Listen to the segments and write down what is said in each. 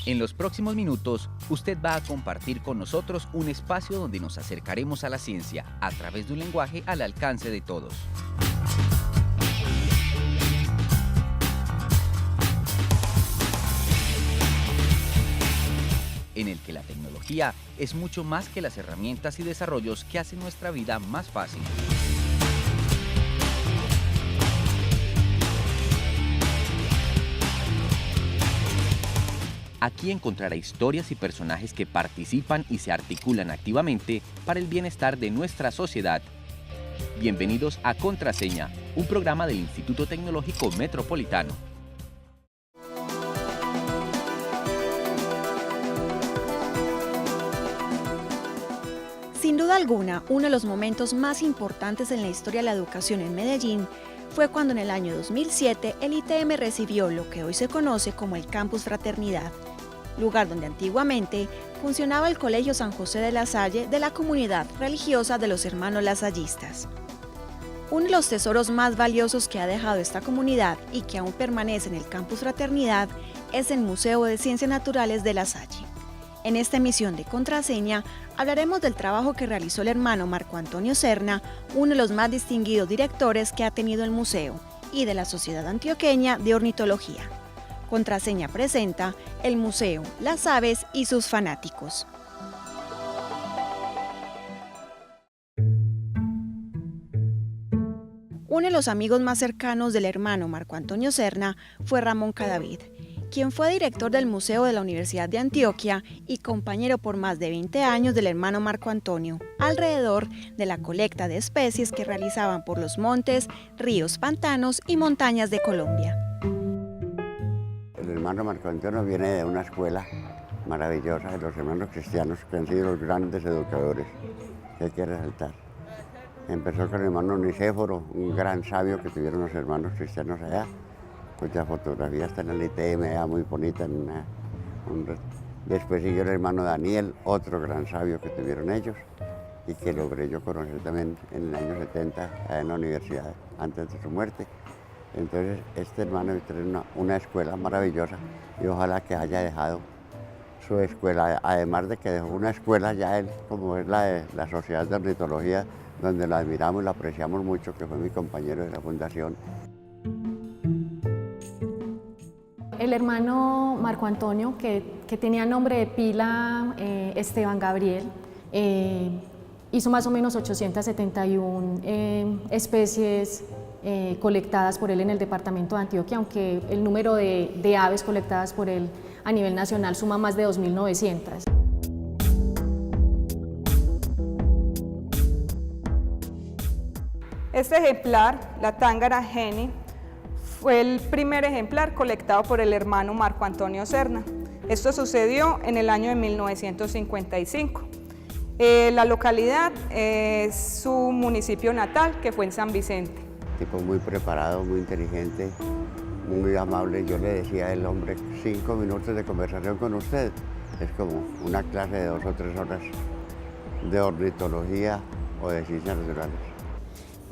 En los próximos minutos, usted va a compartir con nosotros un espacio donde nos acercaremos a la ciencia a través de un lenguaje al alcance de todos. En el que la tecnología es mucho más que las herramientas y desarrollos que hacen nuestra vida más fácil. Aquí encontrará historias y personajes que participan y se articulan activamente para el bienestar de nuestra sociedad. Bienvenidos a Contraseña, un programa del Instituto Tecnológico Metropolitano. Sin duda alguna, uno de los momentos más importantes en la historia de la educación en Medellín fue cuando en el año 2007 el ITM recibió lo que hoy se conoce como el Campus Fraternidad, lugar donde antiguamente funcionaba el Colegio San José de la Salle de la comunidad religiosa de los hermanos lasallistas. Uno de los tesoros más valiosos que ha dejado esta comunidad y que aún permanece en el Campus Fraternidad es el Museo de Ciencias Naturales de la Salle. En esta emisión de Contraseña hablaremos del trabajo que realizó el hermano Marco Antonio Serna, uno de los más distinguidos directores que ha tenido el museo, y de la Sociedad Antioqueña de Ornitología. Contraseña presenta el museo, las aves y sus fanáticos. Uno de los amigos más cercanos del hermano Marco Antonio Serna fue Ramón Cadavid, quien fue director del Museo de la Universidad de Antioquia y compañero por más de 20 años del hermano Marco Antonio, alrededor de la colecta de especies que realizaban por los montes, ríos, pantanos y montañas de Colombia. El hermano Marco Antonio viene de una escuela maravillosa de los hermanos cristianos que han sido los grandes educadores que hay que resaltar. Empezó con el hermano Nicéforo, un gran sabio que tuvieron los hermanos cristianos allá, cuya fotografía está en el ITM, muy bonita. Después siguió el hermano Daniel, otro gran sabio que tuvieron ellos y que logré yo conocer también en el año 70 allá en la universidad, antes de su muerte. Entonces este hermano tiene una escuela maravillosa y ojalá que haya dejado su escuela, además de que dejó una escuela ya él, como es la de la Sociedad de Ornitología, donde lo admiramos y lo apreciamos mucho, que fue mi compañero de la fundación. El hermano Marco Antonio, que tenía nombre de pila Esteban Gabriel, hizo más o menos 871 especies colectadas por él en el departamento de Antioquia, aunque el número de aves colectadas por él a nivel nacional suma más de 2.900. Este ejemplar, la tángara geni, fue el primer ejemplar colectado por el hermano Marco Antonio Serna. Esto sucedió en el año de 1955. La localidad es su municipio natal, que fue en San Vicente. Tipo muy preparado, muy inteligente, muy amable. Yo le decía al hombre, 5 minutos de conversación con usted. Es como una clase de 2 o 3 horas de ornitología o de ciencias naturales.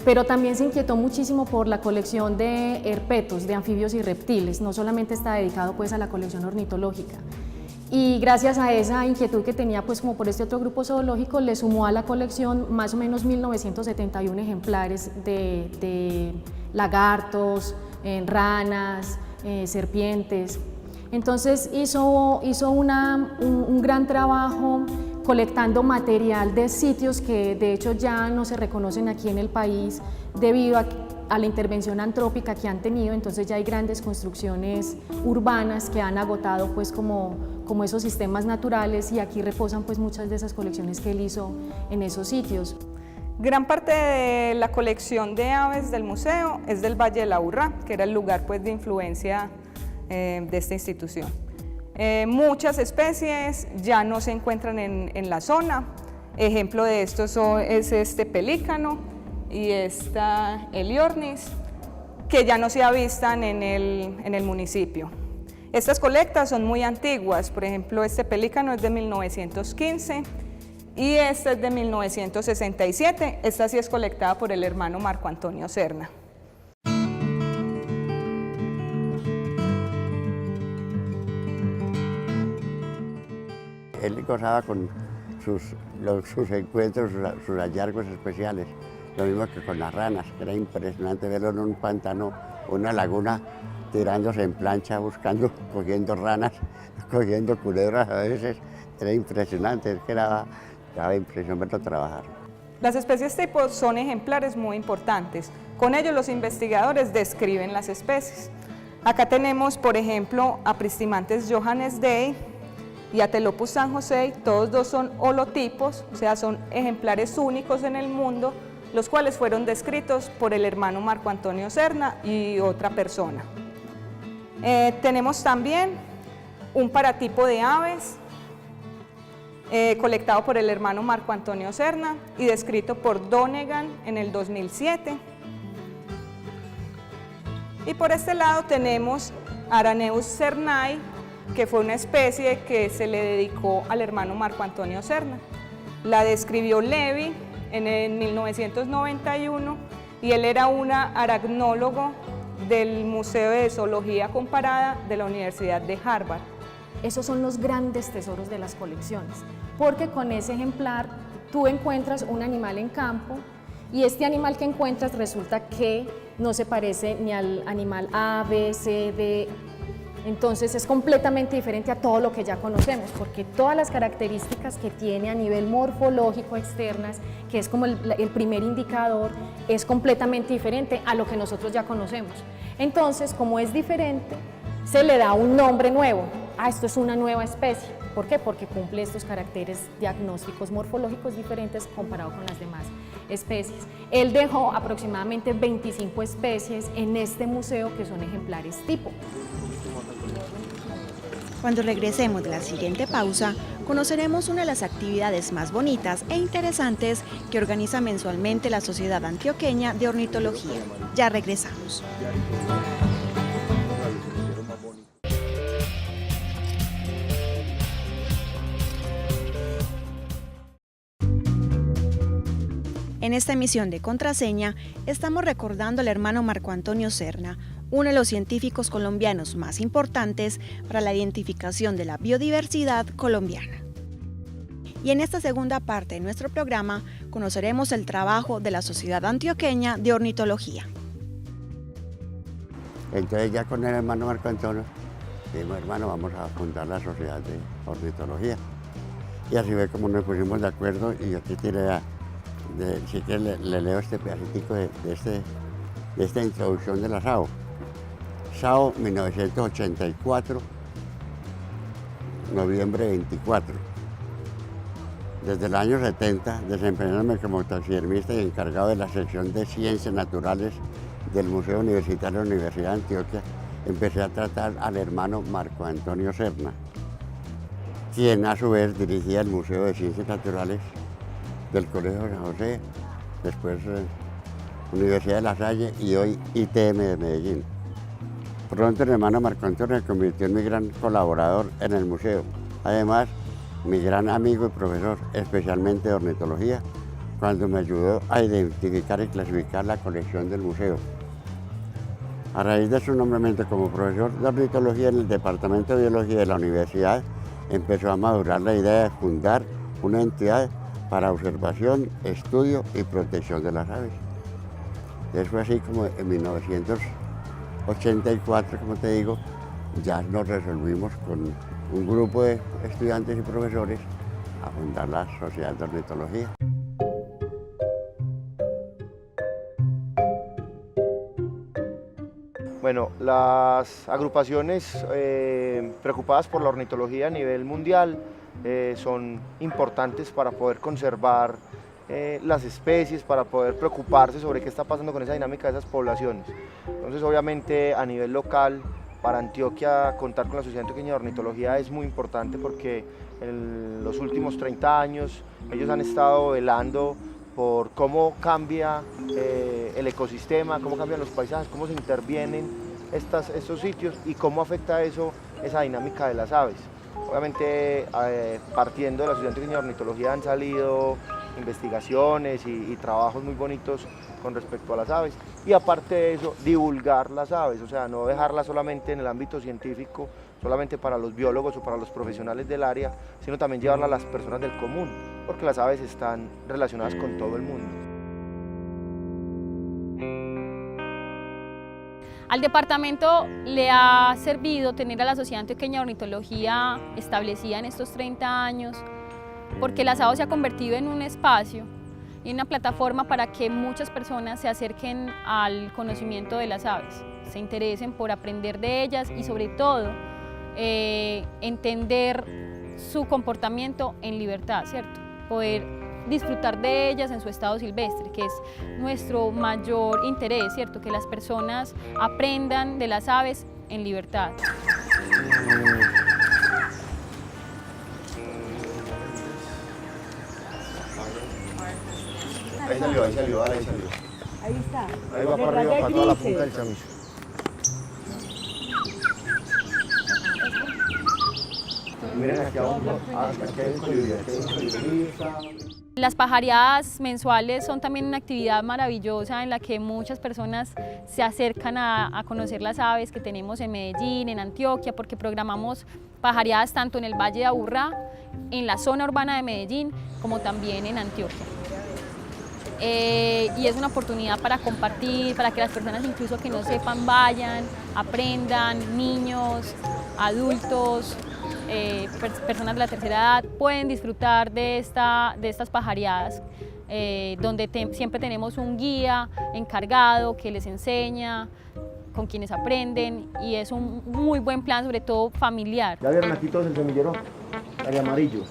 Pero también se inquietó muchísimo por la colección de herpetos, de anfibios y reptiles. No solamente está dedicado pues a la colección ornitológica. Y gracias a esa inquietud que tenía pues como por este otro grupo zoológico, le sumó a la colección más o menos 1971 ejemplares de lagartos, ranas, serpientes. Entonces hizo un gran trabajo colectando material de sitios que de hecho ya no se reconocen aquí en el país debido a la intervención antrópica que han tenido. Entonces ya hay grandes construcciones urbanas que han agotado pues como esos sistemas naturales, y aquí reposan pues muchas de esas colecciones que él hizo en esos sitios. Gran parte de la colección de aves del museo es del Valle de la Urrá, que era el lugar pues de influencia de esta institución. Muchas especies ya no se encuentran en la zona. Ejemplo de esto es este pelícano y esta Heliornis, que ya no se avistan en el municipio. Estas colectas son muy antiguas. Por ejemplo, este pelícano es de 1915 y esta es de 1967. Esta sí es colectada por el hermano Marco Antonio Serna. él gozaba con sus encuentros, sus hallazgos especiales. Lo mismo que con las ranas, que era impresionante verlo en un pantano, una laguna, tirándose en plancha, buscando, cogiendo ranas, cogiendo culebras a veces. Era impresionante, es que daba impresión verlo trabajar. Las especies tipo son ejemplares muy importantes. Con ellos los investigadores describen las especies. Acá tenemos, por ejemplo, a Pristimantes johannesdei y a Telopus san josei. Todos dos son holotipos, o sea, son ejemplares únicos en el mundo, los cuales fueron descritos por el hermano Marco Antonio Serna y otra persona. Tenemos también un paratipo de aves, colectado por el hermano Marco Antonio Serna y descrito por Donegan en el 2007. Y por este lado tenemos Araneus cernai, que fue una especie que se le dedicó al hermano Marco Antonio Serna. La describió Levy en 1991 y él era un aracnólogo del Museo de Zoología Comparada de la Universidad de Harvard. Esos son los grandes tesoros de las colecciones, porque con ese ejemplar tú encuentras un animal en campo y este animal que encuentras resulta que no se parece ni al animal A, B, C, D. Entonces es completamente diferente a todo lo que ya conocemos, porque todas las características que tiene a nivel morfológico externas, que es como el primer indicador, es completamente diferente a lo que nosotros ya conocemos. Entonces, como es diferente, se le da un nombre nuevo. Esto es una nueva especie. ¿Por qué? Porque cumple estos caracteres diagnósticos morfológicos diferentes comparado con las demás especies. Él dejó aproximadamente 25 especies en este museo que son ejemplares tipo. Cuando regresemos de la siguiente pausa, conoceremos una de las actividades más bonitas e interesantes que organiza mensualmente la Sociedad Antioqueña de Ornitología. Ya regresamos. En esta emisión de Contraseña, estamos recordando al hermano Marco Antonio Serna, uno de los científicos colombianos más importantes para la identificación de la biodiversidad colombiana. Y en esta segunda parte de nuestro programa, conoceremos el trabajo de la Sociedad Antioqueña de Ornitología. Entonces ya con el hermano Marco Antonio, dijimos, hermano, vamos a fundar la Sociedad de Ornitología. Y así fue como nos pusimos de acuerdo y aquí tiene sí que le leo este pedacitico de esta introducción de la SAO. SAO 1984, noviembre 24. Desde el año 70, desempeñándome como taxidermista y encargado de la sección de Ciencias Naturales del Museo Universitario de la Universidad de Antioquia, empecé a tratar al hermano Marco Antonio Serna, quien a su vez dirigía el Museo de Ciencias Naturales del Colegio San José, después Universidad de La Salle y hoy ITM de Medellín. Pronto el hermano Marco Antonio se convirtió en mi gran colaborador en el museo. Además, mi gran amigo y profesor, especialmente de ornitología, cuando me ayudó a identificar y clasificar la colección del museo. A raíz de su nombramiento como profesor de ornitología en el Departamento de Biología de la Universidad, empezó a madurar la idea de fundar una entidad para observación, estudio y protección de las aves. Entonces fue así como en 1984, como te digo, ya nos resolvimos con un grupo de estudiantes y profesores a fundar la Sociedad de Ornitología. Bueno, las agrupaciones preocupadas por la ornitología a nivel mundial son importantes para poder conservar las especies, para poder preocuparse sobre qué está pasando con esa dinámica de esas poblaciones. Entonces, obviamente, a nivel local, para Antioquia, contar con la Sociedad Antioqueña de Ornitología es muy importante porque en los últimos 30 años ellos han estado velando por cómo cambia el ecosistema, cómo cambian los paisajes, cómo se intervienen estos sitios y cómo afecta eso esa dinámica de las aves. Obviamente, partiendo de la Sociedad Antioqueña de Ornitología han salido investigaciones y trabajos muy bonitos con respecto a las aves. Y aparte de eso, divulgar las aves, o sea, no dejarlas solamente en el ámbito científico, solamente para los biólogos o para los profesionales del área, sino también llevarla a las personas del común, porque las aves están relacionadas con todo el mundo. Al departamento le ha servido tener a la Sociedad Antioqueña de Ornitología establecida en estos 30 años, porque la SAO se ha convertido en un espacio y una plataforma para que muchas personas se acerquen al conocimiento de las aves, se interesen por aprender de ellas y sobre todo entender su comportamiento en libertad, ¿cierto? Poder disfrutar de ellas en su estado silvestre, que es nuestro mayor interés, ¿cierto? Que las personas aprendan de las aves en libertad. Ahí salió, ahí salió. Ahí está. Ahí va para arriba, para toda la punta del chamizo. Miren aquí abajo, aquí hay un colibrí, Las pajareadas mensuales son también una actividad maravillosa en la que muchas personas se acercan a conocer las aves que tenemos en Medellín, en Antioquia, porque programamos pajareadas tanto en el Valle de Aburrá, en la zona urbana de Medellín, como también en Antioquia. Y es una oportunidad para compartir, para que las personas incluso que no sepan vayan, aprendan, niños, adultos, personas de la tercera edad pueden disfrutar de estas pajareadas, donde siempre tenemos un guía encargado que les enseña, con quienes aprenden, y es un muy buen plan, sobre todo familiar. ¿Ya vieron aquí todos el semillero amarillo?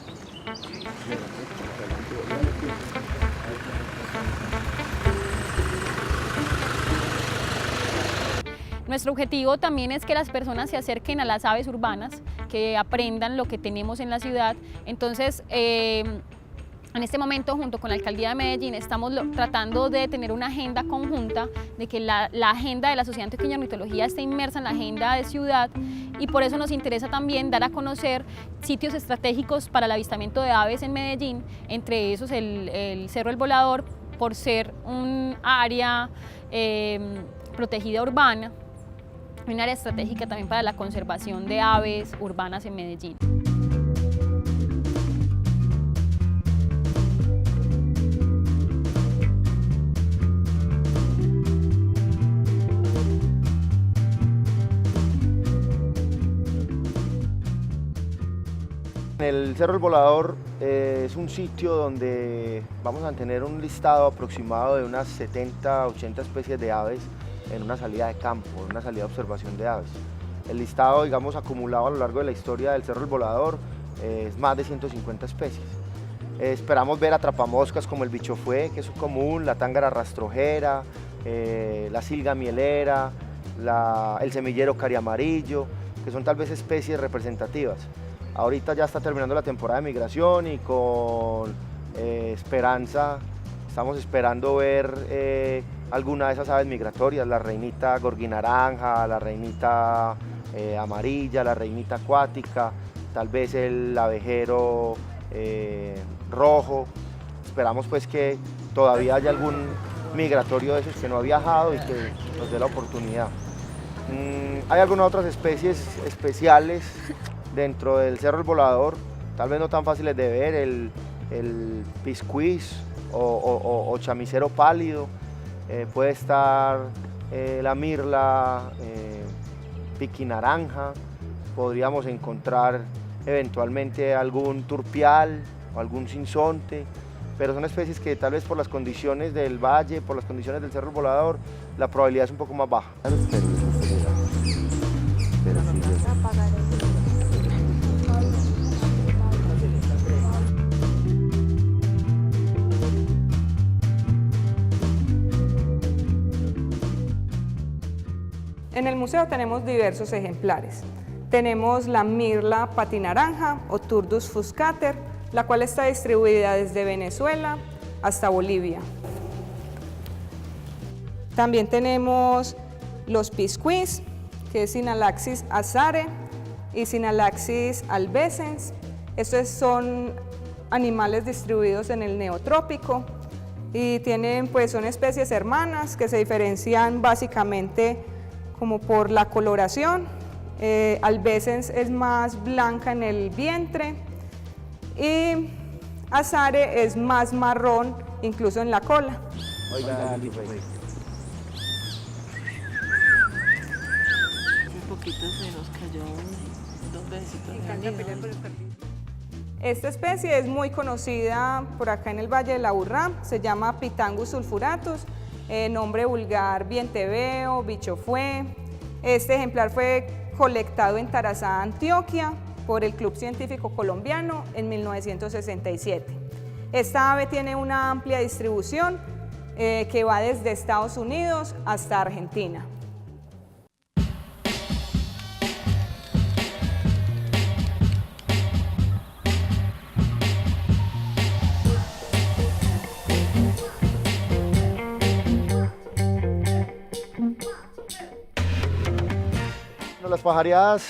Nuestro objetivo también es que las personas se acerquen a las aves urbanas, que aprendan lo que tenemos en la ciudad. Entonces, en este momento, junto con la Alcaldía de Medellín, estamos tratando de tener una agenda conjunta, de que la agenda de la Sociedad Antioqueña de Ornitología esté inmersa en la agenda de ciudad, y por eso nos interesa también dar a conocer sitios estratégicos para el avistamiento de aves en Medellín, entre esos el Cerro El Volador, por ser un área protegida urbana, un área estratégica también para la conservación de aves urbanas en Medellín. El Cerro El Volador es un sitio donde vamos a tener un listado aproximado de unas 70, 80 especies de aves en una salida de campo, en una salida de observación de aves. El listado, digamos, acumulado a lo largo de la historia del Cerro El Volador es más de 150 especies. Esperamos ver atrapamoscas como el bichofué, que es común, la tángara rastrojera, la silga mielera, el semillero cariamarillo, que son tal vez especies representativas. Ahorita ya está terminando la temporada de migración y con esperanza estamos esperando ver alguna de esas aves migratorias, la reinita gorguinaranja, la reinita amarilla, la reinita acuática, tal vez el abejero rojo. Esperamos pues que todavía haya algún migratorio de esos que no ha viajado y que nos dé la oportunidad. Hay algunas otras especies especiales dentro del Cerro El Volador, tal vez no tan fáciles de ver, el piscuís o chamicero pálido, puede estar la mirla piquinaranja, podríamos encontrar eventualmente algún turpial o algún sinsonte, pero son especies que tal vez por las condiciones del valle, por las condiciones del Cerro El Volador, la probabilidad es un poco más baja. En el museo tenemos diversos ejemplares. Tenemos la mirla patinaranja o Turdus fuscater, la cual está distribuida desde Venezuela hasta Bolivia. También tenemos los piscuís, que es Sinalaxis azare y Sinalaxis albescens. Estos son animales distribuidos en el neotrópico y tienen, pues, son especies hermanas que se diferencian básicamente como por la coloración. Albesens es más blanca en el vientre y Azare es más marrón incluso en la cola. Un poquito se nos cayó dos besitos. Esta especie es muy conocida por acá en el Valle de la Urrá, se llama Pitangus sulfuratus, nombre vulgar vienteveo, bicho fue. Este ejemplar fue colectado en Tarazá, Antioquia, por el Club Científico Colombiano en 1967. Esta ave tiene una amplia distribución que va desde Estados Unidos hasta Argentina. Las pajareadas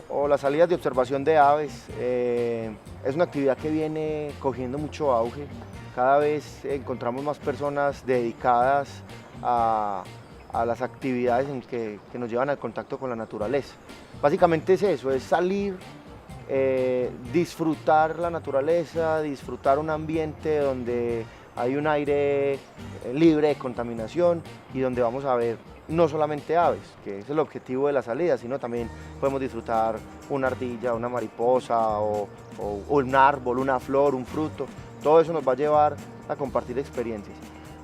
o las salidas de observación de aves es una actividad que viene cogiendo mucho auge. Cada vez encontramos más personas dedicadas a las actividades que nos llevan al contacto con la naturaleza. Básicamente es eso, es salir, disfrutar la naturaleza, disfrutar un ambiente donde hay un aire libre de contaminación y donde vamos a ver no solamente aves, que es el objetivo de la salida, sino también podemos disfrutar una ardilla, una mariposa o un árbol, una flor, un fruto. Todo eso nos va a llevar a compartir experiencias.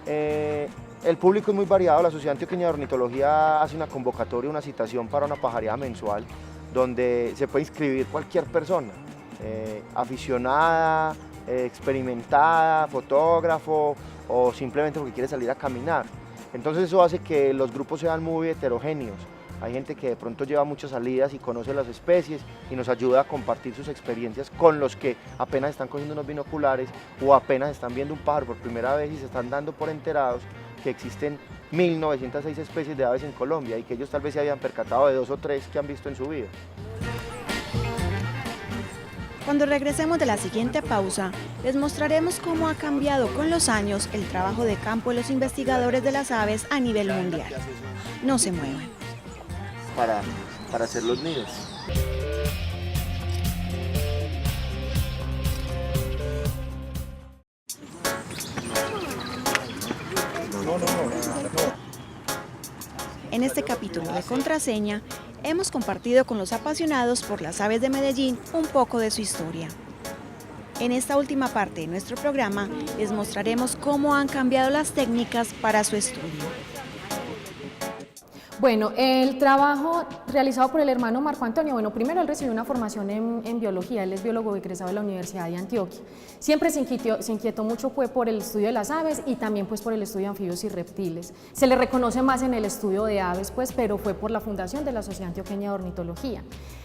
El público es muy variado. La Sociedad Antioqueña de Ornitología hace una convocatoria, una citación para una pajareada mensual, donde se puede inscribir cualquier persona, aficionada, experimentada, fotógrafo o simplemente porque quiere salir a caminar. Entonces eso hace que los grupos sean muy heterogéneos. Hay gente que de pronto lleva muchas salidas y conoce las especies y nos ayuda a compartir sus experiencias con los que apenas están cogiendo unos binoculares o apenas están viendo un pájaro por primera vez y se están dando por enterados que existen 1906 especies de aves en Colombia y que ellos tal vez se habían percatado de 2 o 3 que han visto en su vida. Cuando regresemos de la siguiente pausa, les mostraremos cómo ha cambiado con los años el trabajo de campo de los investigadores de las aves a nivel mundial. No se muevan. Para hacer los nidos. En este capítulo de Contraseña, hemos compartido con los apasionados por las aves de Medellín un poco de su historia. En esta última parte de nuestro programa, les mostraremos cómo han cambiado las técnicas para su estudio. Bueno, el trabajo realizado por el hermano Marco Antonio, bueno, primero él recibió una formación en biología, él es biólogo egresado de la Universidad de Antioquia. Siempre se inquietó mucho fue por el estudio de las aves y también pues por el estudio de anfibios y reptiles. Se le reconoce más en el estudio de aves, pues, pero fue por la fundación de la Sociedad Antioqueña de Ornitología.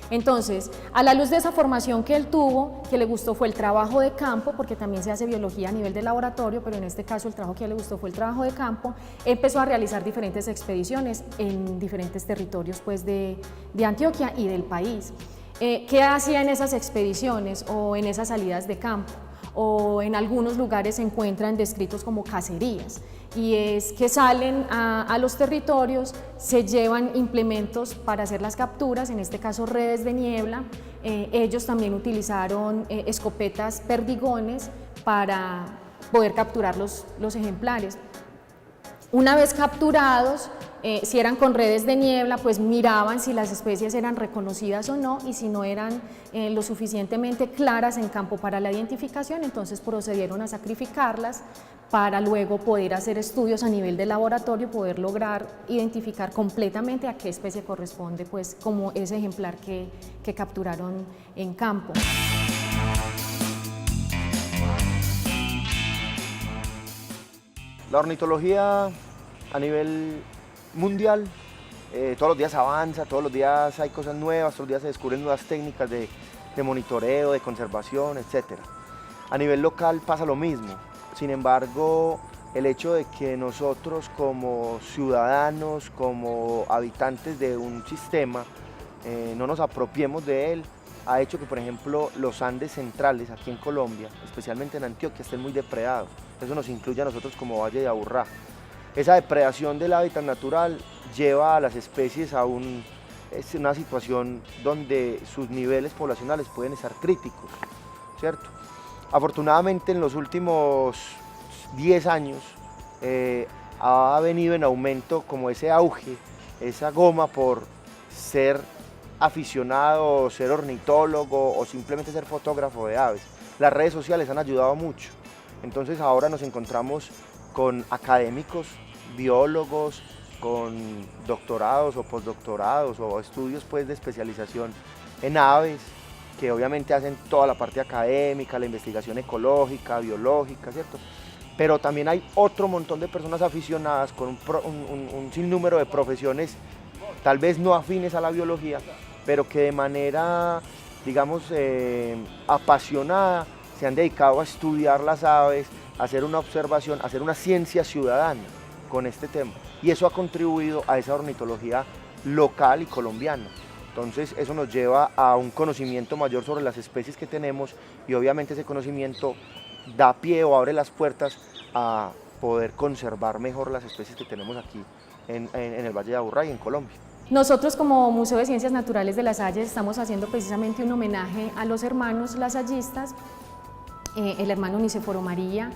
Entonces, a la luz de esa formación que él tuvo, que le gustó fue el trabajo de campo, porque también se hace biología a nivel de laboratorio, pero en este caso el trabajo que a él le gustó fue el trabajo de campo, empezó a realizar diferentes expediciones en diferentes territorios pues, de Antioquia y del país. ¿Qué hacía en esas expediciones o en esas salidas de campo? O en algunos lugares se encuentran descritos como cacerías, y es que salen a los territorios, se llevan implementos para hacer las capturas, en este caso redes de niebla. Ellos también utilizaron escopetas perdigones para poder capturar los ejemplares. Una vez capturados, si eran con redes de niebla, pues miraban si las especies eran reconocidas o no, y si no eran lo suficientemente claras en campo para la identificación, entonces procedieron a sacrificarlas para luego poder hacer estudios a nivel de laboratorio, poder lograr identificar completamente a qué especie corresponde, pues como ese ejemplar que capturaron en campo. La ornitología a nivel mundial todos los días avanza, todos los días hay cosas nuevas, todos los días se descubren nuevas técnicas de monitoreo, de conservación, etc. A nivel local pasa lo mismo. Sin embargo, el hecho de que nosotros como ciudadanos, como habitantes de un sistema, no nos apropiemos de él, ha hecho que, por ejemplo, los Andes centrales aquí en Colombia, especialmente en Antioquia, estén muy depredados. Eso nos incluye a nosotros como Valle de Aburrá. Esa depredación del hábitat natural lleva a las especies a una situación donde sus niveles poblacionales pueden estar críticos, ¿cierto? Afortunadamente en los últimos 10 años ha venido en aumento como ese auge, esa goma por ser aficionado, ser ornitólogo o simplemente ser fotógrafo de aves. Las redes sociales han ayudado mucho, entonces ahora nos encontramos con académicos, biólogos, con doctorados o postdoctorados o estudios pues, de especialización en aves, que obviamente hacen toda la parte académica, la investigación ecológica, biológica, ¿cierto? Pero también hay otro montón de personas aficionadas con un sinnúmero de profesiones, tal vez no afines a la biología, pero que de manera, digamos, apasionada se han dedicado a estudiar las aves, a hacer una observación, a hacer una ciencia ciudadana con este tema. Y eso ha contribuido a esa ornitología local y colombiana. Entonces eso nos lleva a un conocimiento mayor sobre las especies que tenemos y obviamente ese conocimiento da pie o abre las puertas a poder conservar mejor las especies que tenemos aquí en el Valle de Aburrá y en Colombia. Nosotros como Museo de Ciencias Naturales de Las Hayes estamos haciendo precisamente un homenaje a los hermanos lasallistas, el hermano Nicéforo María,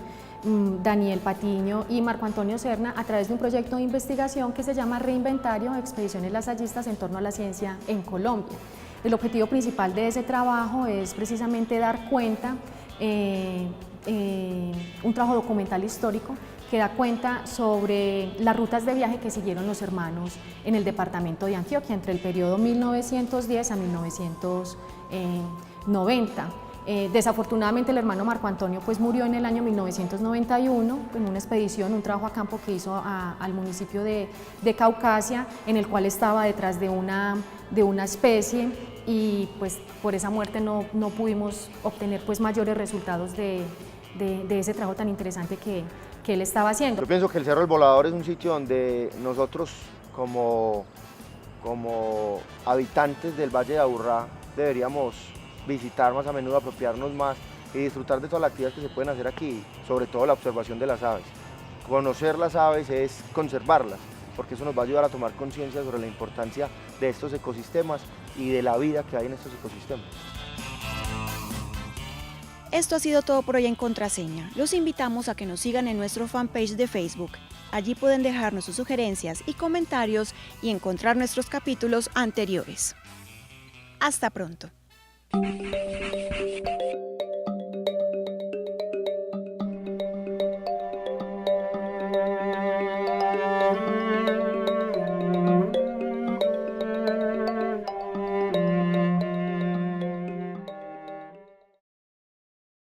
Daniel Patiño y Marco Antonio Serna, a través de un proyecto de investigación que se llama Reinventario de Expediciones Lasallistas en torno a la ciencia en Colombia. El objetivo principal de ese trabajo es precisamente dar cuenta, un trabajo documental histórico que da cuenta sobre las rutas de viaje que siguieron los hermanos en el departamento de Antioquia entre el periodo 1910 a 1990. Desafortunadamente el hermano Marco Antonio pues murió en el año 1991 en una expedición, un trabajo a campo que hizo al municipio de Caucasia, en el cual estaba detrás de una especie y pues por esa muerte no pudimos obtener pues mayores resultados de ese trabajo tan interesante que él estaba haciendo. Yo pienso que el Cerro El Volador es un sitio donde nosotros como habitantes del Valle de Aburrá deberíamos visitar más a menudo, apropiarnos más y disfrutar de todas las actividades que se pueden hacer aquí, sobre todo la observación de las aves. Conocer las aves es conservarlas, porque eso nos va a ayudar a tomar conciencia sobre la importancia de estos ecosistemas y de la vida que hay en estos ecosistemas. Esto ha sido todo por hoy en Contraseña. Los invitamos a que nos sigan en nuestro fanpage de Facebook. Allí pueden dejarnos sus sugerencias y comentarios y encontrar nuestros capítulos anteriores. Hasta pronto.